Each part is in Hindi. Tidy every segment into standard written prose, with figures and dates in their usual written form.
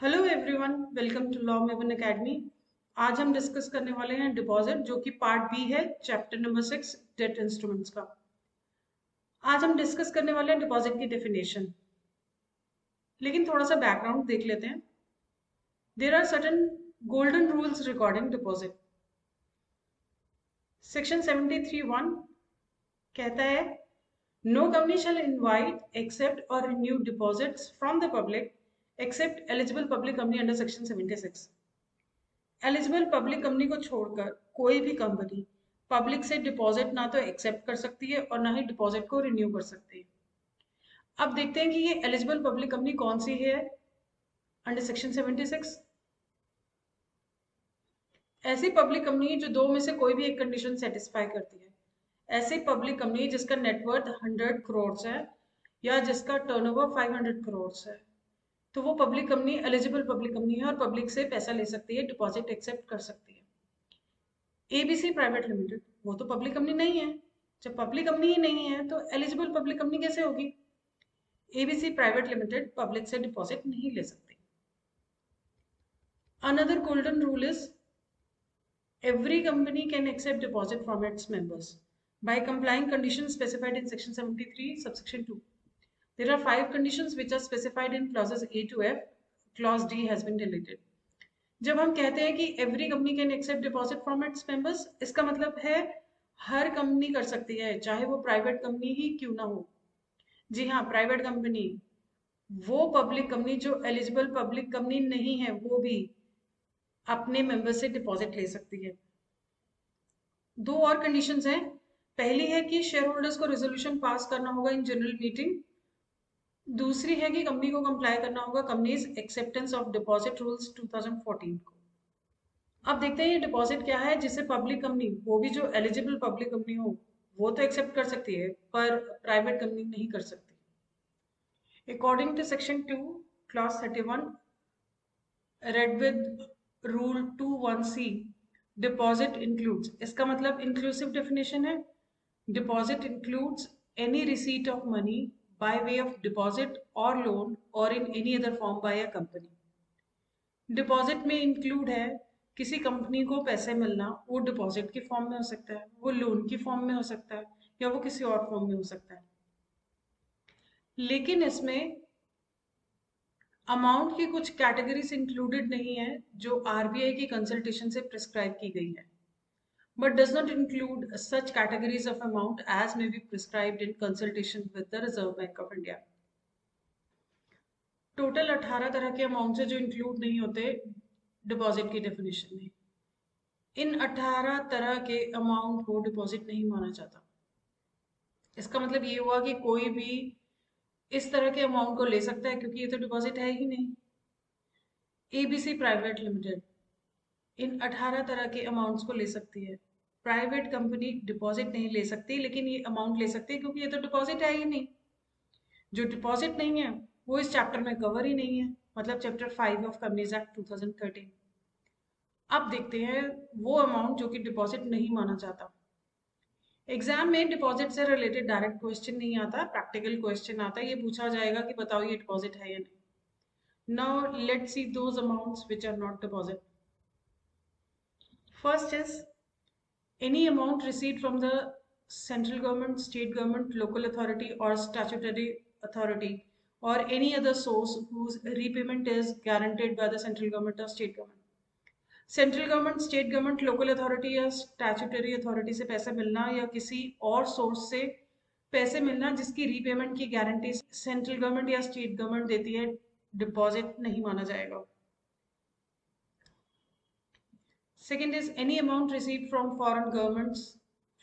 Hello everyone, welcome to law maven academy. आज हम डिस्कस करने वाले हैं डिपॉजिट, जो कि पार्ट बी है चैप्टर नंबर 6 डेट इंस्ट्रूमेंट्स का। आज हम डिस्कस करने वाले हैं डिपॉजिट की डेफिनेशन, लेकिन थोड़ा सा बैकग्राउंड देख लेते हैं। There are certain golden rules regarding deposit. Section 73(1) कहता है, no company shall invite accept or renew deposits from the public except eligible public company under section 76। Eligible public company को छोड़कर कोई भी कंपनी पब्लिक से डिपॉजिट ना तो एक्सेप्ट कर सकती है और ना ही डिपॉजिट को रिन्यू कर सकती है। अब देखते हैं कि ये एलिजिबल पब्लिक कंपनी कौन सी है अंडर सेक्शन 76। ऐसी पब्लिक कंपनी जो दो में से कोई भी एक कंडीशन सेटिस्फाई करती है। ऐसी पब्लिक कंपनी जिसका नेटवर्थ 100 करोड़ है या जिसका टर्नओवर 500 करोड़ है, तो वो public company eligible public company है और पब्लिक से पैसा ले सकती है, डिपॉजिट एक्सेप्ट कर सकती है। एबीसी प्राइवेट लिमिटेड वो तो पब्लिक कंपनी नहीं है। जब पब्लिक कंपनी ही नहीं है तो एलिजिबल पब्लिक कंपनी कैसे होगी? एबीसी प्राइवेट लिमिटेड पब्लिक से डिपॉजिट नहीं ले सकती। Another golden rule is every company can accept deposit from its members by complying conditions specified in section 73 subsection 2. There are 5 conditions which are specified in clauses A to F. Clause D has been deleted. जब हम कहते हैं कि every company can accept deposit from its members, इसका मतलब है हर कंपनी कर सकती है, चाहे वो प्राइवेट कंपनी ही क्यों ना हो। जी हाँ, प्राइवेट कंपनी, वो पब्लिक कंपनी जो एलिजिबल पब्लिक कंपनी नहीं है, वो भी अपने मेंबर से डिपॉजिट ले सकती है। दो और कंडीशंस हैं। पहली है कि शेयर होल्डर्स को रेजोल्यूशन पास करना होगा इन जनरल मीटिंग। दूसरी है कि कंपनी को कंप्लाई करना होगा companies acceptance of deposit rules 2014 को। अब देखते हैं ये डिपॉजिट क्या है जिसे पब्लिक कंपनी, वो भी जो एलिजिबल पब्लिक कंपनी हो, वो तो एक्सेप्ट कर सकती है, पर प्राइवेट कंपनी नहीं कर सकती। According to section 2 clause 31 read with rule 21C, deposit includes, इसका मतलब इंक्लूसिव डेफिनेशन है। Deposit includes any receipt of money by way of deposit or loan or in any other form by a company. Deposit में इंक्लूड है किसी कंपनी को पैसे मिलना, वो डिपॉजिट की फॉर्म में हो सकता है, वो लोन की फॉर्म में हो सकता है, या वो किसी और फॉर्म में हो सकता है। लेकिन इसमें अमाउंट की कुछ कैटेगरीज इंक्लूडेड नहीं है जो आरबीआई की कंसल्टेशन से प्रिस्क्राइब की गई है, but does not include such categories of amount as may be prescribed in consultation with the Reserve Bank of India. Total 18 तरह के अमाउंट है जो इंक्लूड नहीं होते डिपॉजिट की डेफिनेशन में। इन 18 तरह के अमाउंट को डिपॉजिट नहीं माना जाता। इसका मतलब ये हुआ कि कोई भी इस तरह के अमाउंट को ले सकता है, क्योंकि ये तो डिपॉजिट है ही नहीं। एबीसी प्राइवेट लिमिटेड इन 18 तरह के अमाउंट्स को ले सकती है। प्राइवेट कंपनी डिपॉजिट नहीं ले सकती, लेकिन ये अमाउंट ले सकती है क्योंकि ये तो डिपॉजिट है ही नहीं। जो डिपॉजिट नहीं है वो इस चैप्टर में कवर ही नहीं है, मतलब चैप्टर 5 ऑफ कंपनीज एक्ट 2013। अब देखते हैं वो अमाउंट जो कि डिपॉजिट नहीं माना जाता। एग्जाम में डिपॉजिट से रिलेटेड डायरेक्ट क्वेश्चन नहीं आता, प्रैक्टिकल क्वेश्चन आता है। ये पूछा जाएगा कि बताओ ये डिपॉजिट है या नहीं। Now let's see those amounts which are not deposit. First is any amount received from the central government, state government, local authority or statutory authority or any other source whose repayment is guaranteed by the central government or state government. Central government, state government, local authority या स्टैट्यूटरी अथॉरिटी से पैसा मिलना या किसी और सोर्स से पैसे मिलना जिसकी रीपेमेंट की गारंटी सेंट्रल गवर्नमेंट या स्टेट गवर्नमेंट देती है, डिपॉजिट नहीं माना जाएगा। Second is any amount received from foreign governments,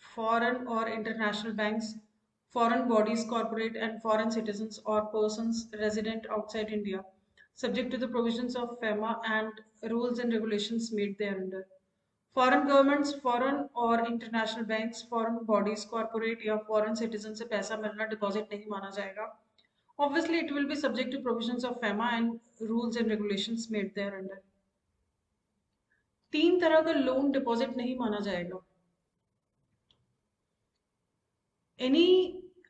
foreign or international banks, foreign bodies, corporate and foreign citizens or persons resident outside India, subject to the provisions of FEMA and rules and regulations made thereunder. Foreign governments, foreign और international banks, foreign bodies, corporate या फॉरेन सिटीजन से पैसा मिलना डिपॉजिट नहीं माना जाएगा। Obviously it will be subject to provisions of FEMA and rules and regulations made thereunder. 3 तरह का लोन डिपॉजिट नहीं माना जाएगा। Any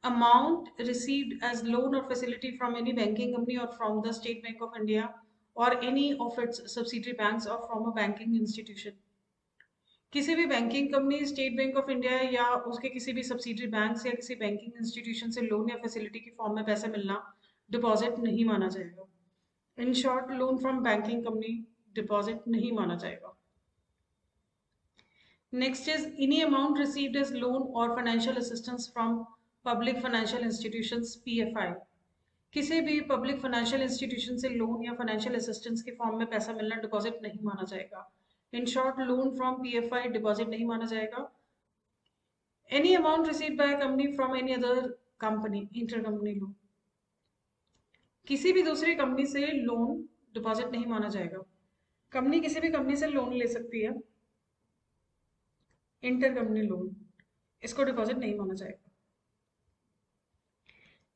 amount received as loan or facility from any banking company or from the State Bank of India or any of its subsidiary banks or from a banking institution. किसी भी banking company, State Bank of India या उसके किसी भी सब्सिडरी बैंक या किसी बैंकिंग इंस्टीट्यूशन से लोन या फैसिलिटी की फॉर्म में पैसा मिलना डिपॉजिट नहीं माना जाएगा. In short, loan from banking company deposit नहीं माना जाएगा. Next is any amount received as loan or financial assistance from public financial institutions PFI. किसी भी पब्लिक फाइनेंशियल इंस्टीट्यूशन से लोन या फाइनेंशियल असिस्टेंस के फॉर्म में पैसा मिलना डिपॉजिट नहीं माना जाएगा. In short, loan from PFI deposit नहीं माना जाएगा. Any amount received by company from any other company, intercompany loan. किसी भी दूसरी कंपनी से लोन डिपॉजिट नहीं माना जाएगा. कंपनी किसी भी कंपनी से लोन ले सकती है, इंटरकंपनी लोन, इसको डिपॉजिट नहीं माना जाएगा.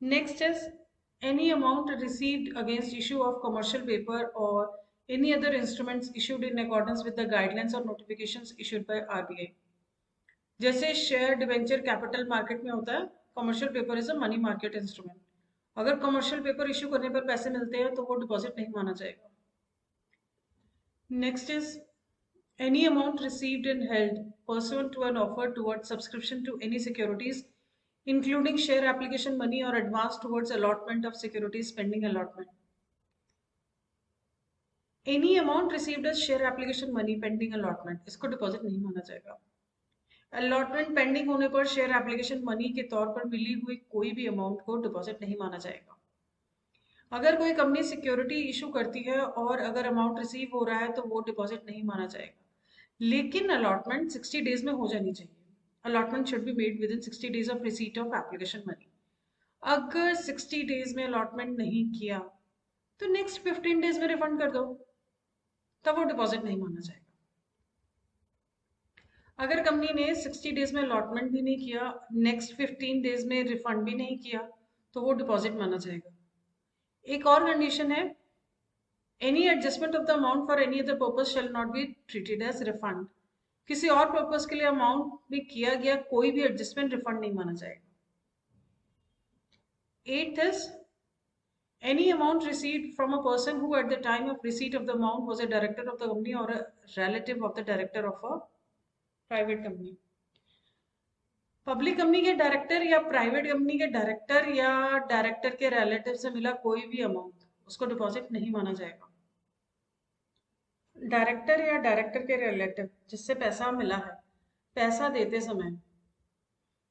Next is any amount received against issue of commercial paper or any other instruments issued in accordance with the guidelines or notifications issued by RBI. जैसे शेयर डिवेंचर कैपिटल मार्केट में होता है, commercial paper is a money market instrument. अगर कमर्शियल पेपर इश्यू करने पर पैसे मिलते हैं तो वो डिपॉजिट नहीं माना जाएगा. Next is any amount received and held pursuant to an offer towards subscription to any securities, including share application money or advance towards allotment of securities pending allotment. Any amount received as share application money pending allotment, इसको डिपॉजिट नहीं माना जाएगा. अलॉटमेंट पेंडिंग होने पर शेयर एप्लीकेशन मनी के तौर पर मिली हुई कोई भी अमाउंट को डिपॉजिट नहीं माना जाएगा. अगर कोई कंपनी सिक्योरिटी इशू करती है और अगर अमाउंट रिसीव हो रहा है तो वो डिपॉजिट नहीं माना जाएगा. लेकिन अलॉटमेंट 60 डेज में हो जानी चाहिए. Allotment should be made within 60 days of receipt of application money. अगर 60 डेज में अलॉटमेंट नहीं किया तो नेक्स्ट 15 डेज में रिफंड कर दो, तब वो डिपॉजिट नहीं माना जाएगा. अगर कंपनी ने 60 डेज में अलॉटमेंट भी नहीं किया, नेक्स्ट 15 डेज में रिफंड भी नहीं किया, तो वो डिपॉजिट माना जाएगा. एक और कंडीशन है, any adjustment of the amount for any other purpose shall not be treated as refund. किसी और पर्पस के लिए अमाउंट भी किया गया कोई भी एडजस्टमेंट रिफंड नहीं माना जाएगा. 8th is any amount received from a person who at the time of receipt of the amount was a director of the company or a relative of the director of a private company. Public company के डायरेक्टर या प्राइवेट कंपनी के डायरेक्टर या डायरेक्टर के रिलेटिव से मिला कोई भी अमाउंट, उसको डिपॉजिट नहीं माना जाएगा. डायरेक्टर या डायरेक्टर के रिलेटिव जिससे पैसा मिला है, पैसा देते समय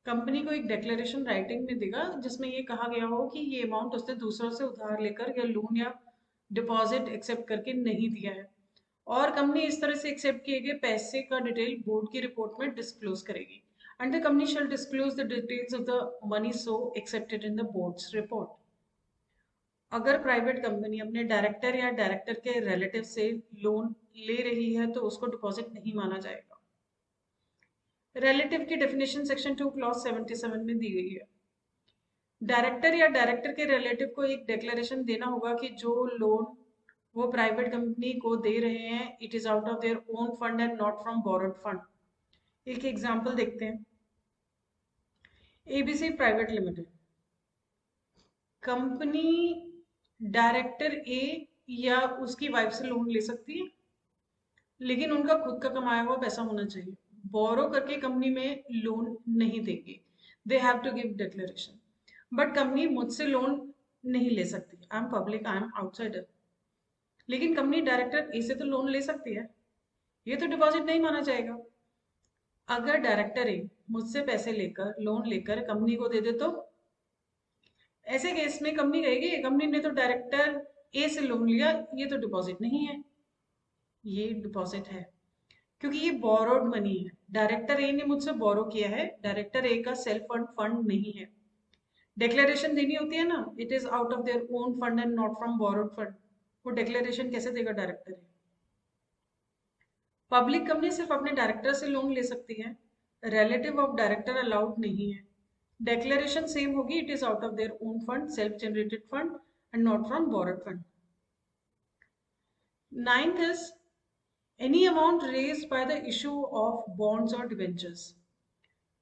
कंपनी को एक डिक्लेरेशन राइटिंग में देगा जिसमें ये कहा गया हो कि ये अमाउंट उसने दूसरों से उधार लेकर या लोन या डिपॉजिट एक्सेप्ट करके नहीं दिया है, और कंपनी इस तरह से एक्सेप्ट किए गए पैसे का डिटेल बोर्ड की रिपोर्ट में डिस्क्लोज करेगी. And the company shall disclose the details of the money so accepted in the boards report. अगर प्राइवेट कंपनी अपने डायरेक्टर या डायरेक्टर के रिलेटिव से लोन ले रही है तो उसको डिपॉजिट नहीं माना जाएगा. रिलेटिव की डेफिनेशन सेक्शन 2 क्लॉज 77 में दी गई है. डायरेक्टर या डायरेक्टर के रिलेटिव को एक डिक्लेरेशन देना होगा कि जो लोन वो प्राइवेट कंपनी को दे रहे हैं, it is out of their own fund and not from borrowed fund. एक एग्जांपल देखते हैं. ABC private limited company director ए या उसकी वाइफ से लोन ले सकती है, लेकिन उनका खुद का कमाया हुआ पैसा होना चाहिए. बोरो करके कंपनी में लोन नहीं देंगे, they have to give declaration. But company मुझसे लोन नहीं ले सकती, I am public, I am outsider, लेकिन कंपनी डायरेक्टर ए से तो लोन ले सकती है, ये तो डिपॉजिट नहीं माना जाएगा. अगर डायरेक्टर ए मुझसे पैसे लेकर लोन लेकर कंपनी को दे दे तो ऐसे केस में कंपनी कहेगी कंपनी ने तो डायरेक्टर ए से लोन लिया, ये तो डिपॉजिट नहीं है. ये डिपॉजिट है क्योंकि ये बोरोड मनी है. डायरेक्टर ए ने मुझसे बोरो किया है, डायरेक्टर ए का सेल्फ फंड नहीं है. डिक्लेरेशन देनी होती है ना, it is out of their own fund and not from borrowed fund. वो डिक्लेरेशन कैसे देगा डायरेक्टर ए? पब्लिक कंपनी सिर्फ अपने डायरेक्टर से लोन ले सकती है, रिलेटिव ऑफ डायरेक्टर अलाउड नहीं है. डिक्लेरेशन सेम होगी, it is out of their own fund, self generated fund and not from borrowed fund. 9th is any amount raised by the issue of bonds or debentures.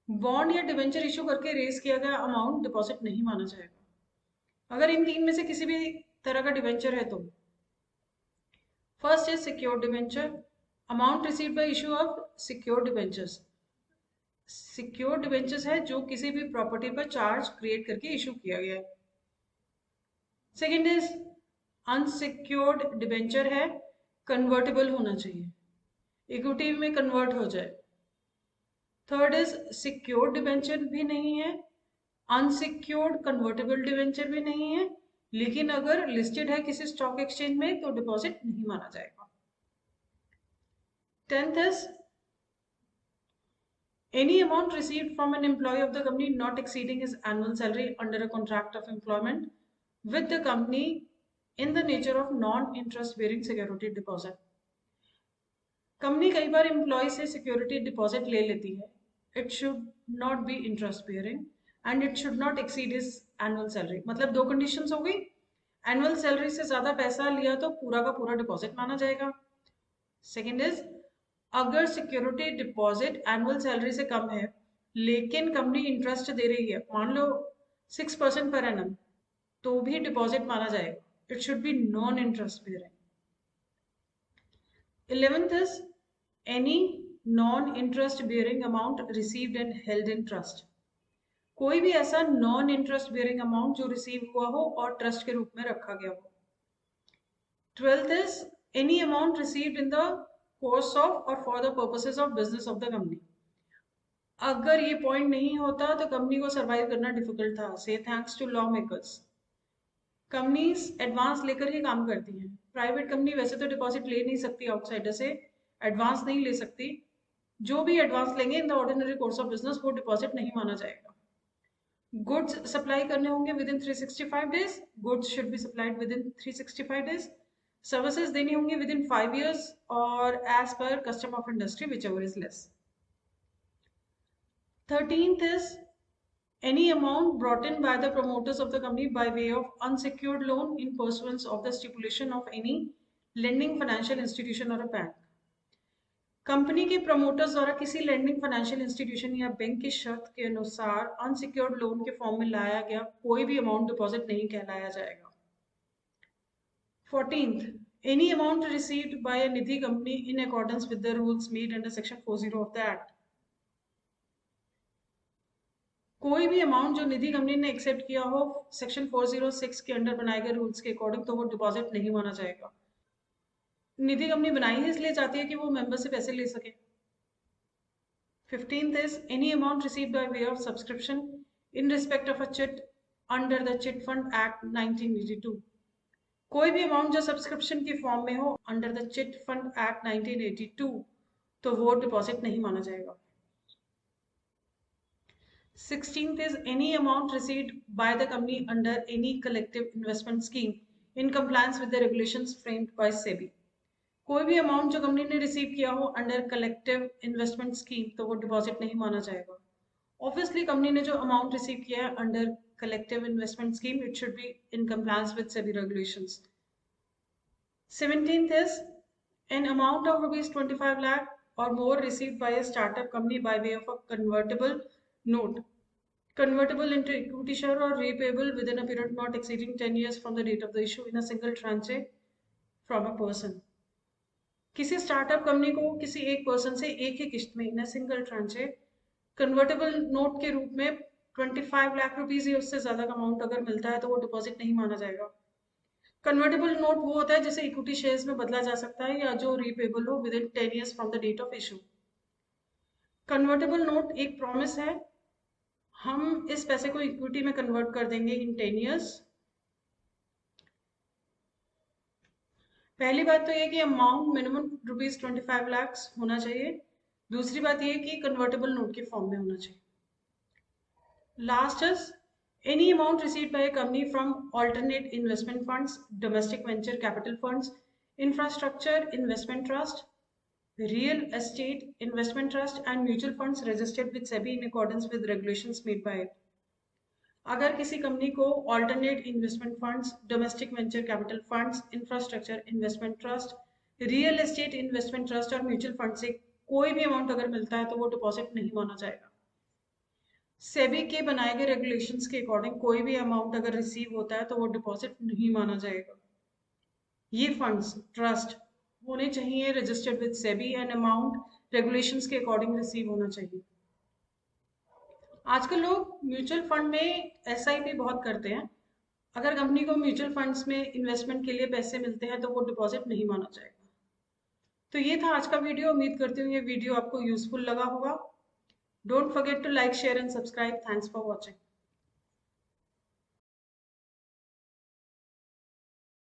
Bond या डिवेंचर इशू करके रेज किया गया अमाउंट डिपॉजिट नहीं माना जाएगा. अगर इन तीन में से किसी भी तरह का डिवेंचर है तो first is secured debenture, amount received by issue of secured debentures. Secured debentures है जो किसी भी प्रॉपर्टी पर चार्ज क्रिएट करके इशू किया गया है। सेकेंड इज अनसिक्योर्ड डिबेंचर है, कन्वर्टेबल होना चाहिए, इक्विटी में कन्वर्ट हो जाए। थर्ड इज सिक्योर्ड डिबेंचर भी नहीं है, अनसिक्योर्ड कन्वर्टेबल डिबेंचर भी नहीं है, लेकिन अगर लिस्टेड है किसी स्टॉक एक्सचेंज में तो डिपॉजिट नहीं माना जाएगा। 10th is any amount received from an employee of the company not exceeding his annual salary under a contract of employment with the company in the nature of non-interest bearing security deposit। Company कई बार एम्प्लॉय से सिक्योरिटी डिपॉजिट ले लेती है, it should not be interest bearing and it should not exceed his annual salary. मतलब दो कंडीशंस हो गई, एनुअल सैलरी से ज्यादा पैसा लिया तो पूरा का पूरा डिपॉजिट माना जाएगा। सेकेंड इज अगर सिक्योरिटी डिपॉजिट एनुअल सैलरी से कम है लेकिन कंपनी इंटरेस्ट दे रही है, मान लो 6% पर एनम, तो भी डिपॉजिट माना जाएगा, it should be non interest bearing. 11th is any non-interest bearing amount received and held in trust। कोई भी ऐसा नॉन इंटरेस्ट बेयरिंग अमाउंट जो रिसीव हुआ हो और ट्रस्ट के रूप में रखा गया हो। 12th is any amount received in the course of or for the purposes of business of the company। अगर ये पॉइंट नहीं होता तो कंपनी को सरवाइव करना डिफिकल्ट था। So thanks to law makers. Companies advance लेकर ही काम करती हैं। प्राइवेट कंपनी वैसे तो डिपॉजिट ले नहीं सकती आउटसाइडर से, एडवांस नहीं ले सकती। जो भी एडवांस लेंगे in the ordinary course of business वो डिपॉजिट नहीं माना जाएगा। गुड्स सप्लाई करने होंगे within 365 days, goods should be supplied within 365 days. Services देनी होंगी विद इन 5 years और as per custom of industry whichever is less. 13th is any amount brought in by the promoters of the company by way of unsecured loan in pursuance of the stipulation of any lending financial institution or a bank। Company के प्रमोटर्स द्वारा किसी लेंडिंग फाइनेंशियल इंस्टीट्यूशन या बैंक की शर्त के अनुसार अनसिक्योर्ड लोन के फॉर्म में लाया गया कोई भी अमाउंट डिपॉजिट नहीं कहलाया जाएगा। 14th, any amount received by a Nidhi company in accordance with the rules made under section 40 of the act। कोई भी अमाउंट जो निधि कंपनी ने एक्सेप्ट किया हो सेक्शन 406 के अंडर बनाए गए रूल्स के अकॉर्डिंग तो वो डिपॉजिट नहीं माना जाएगा। निधि कंपनी बनाई है इसलिए चाहती है कि वो मेंबर से पैसे ले सके। 15th is any amount received by way of subscription in respect of a chit under the Chit Fund Act 1982। कोई भी अमाउंट जो सब्सक्रिप्शन की फॉर्म में हो under the chit fund act 1982 तो वो डिपॉजिट नहीं माना जाएगा। 16th is any amount received by the company under any collective investment scheme in compliance with the regulations framed by SEBI। कोई भी अमाउंट जो कंपनी ने रिसीव किया हो अंडर कलेक्टिव इन्वेस्टमेंट स्कीम तो वो डिपॉजिट नहीं माना जाएगा। ऑब्वियसली कंपनी ने जो अमाउंट रिसीव किया है under collective investment scheme, it should be in compliance with SEBI regulations। 17th is an amount of rupees 25 lakh or more received by a startup company by way of a convertible note, convertible into equity share or repayable within a period not exceeding 10 years from the date of the issue in a single tranche from a person। किसी स्टार्टअप कंपनी को किसी एक पर्सन से एक ही किश्त में इन अ सिंगल ट्रांचे कन्वर्टेबल नोट के रूप में 25 लाख रुपीज या उससे ज्यादा का अमाउंट अगर मिलता है तो वो डिपॉजिट नहीं माना जाएगा। कन्वर्टेबल नोट वो होता है जिसे इक्विटी शेयर्स में बदला जा सकता है या जो रीपेबल हो within 10 years from the date of issue. Convertible note एक प्रॉमिस है, हम इस पैसे को इक्विटी में कन्वर्ट कर देंगे इन 10 years। पहली बात तो ये कि अमाउंट मिनिमम रुपीज 25 लाख होना चाहिए। दूसरी बात ये कि कन्वर्टेबल नोट के फॉर्म में होना चाहिए। Last is any amount received by a company from alternate investment funds, domestic venture capital funds, infrastructure investment trust, real estate investment trust and mutual funds registered with SEBI in accordance with regulations made by it। अगर किसी कंपनी को alternate investment funds, domestic venture capital funds, infrastructure investment trust, real estate investment trust और mutual fund से कोई भी अमाउंट अगर मिलता है तो वो डिपॉजिट नहीं माना जाएगा। सेबी के बनाए गए रेगुलेशंस के अकॉर्डिंग कोई भी अमाउंट अगर रिसीव होता है तो वो डिपॉजिट नहीं माना जाएगा। ये फंड्स, ट्रस्ट, होने चाहिए registered with SEBI and amount regulations के अकॉर्डिंग रिसीव होना चाहिए। आजकल लोग म्यूचुअल फंड में एसआईपी बहुत करते हैं। अगर कंपनी को म्यूचुअल फंड्स में इन्वेस्टमेंट के लिए पैसे मिलते हैं तो वो डिपॉजिट नहीं माना जाएगा। तो ये था आज का वीडियो। उम्मीद करती हूँ ये वीडियो आपको यूजफुल लगा होगा। Don't forget to like, share and subscribe. Thanks for watching.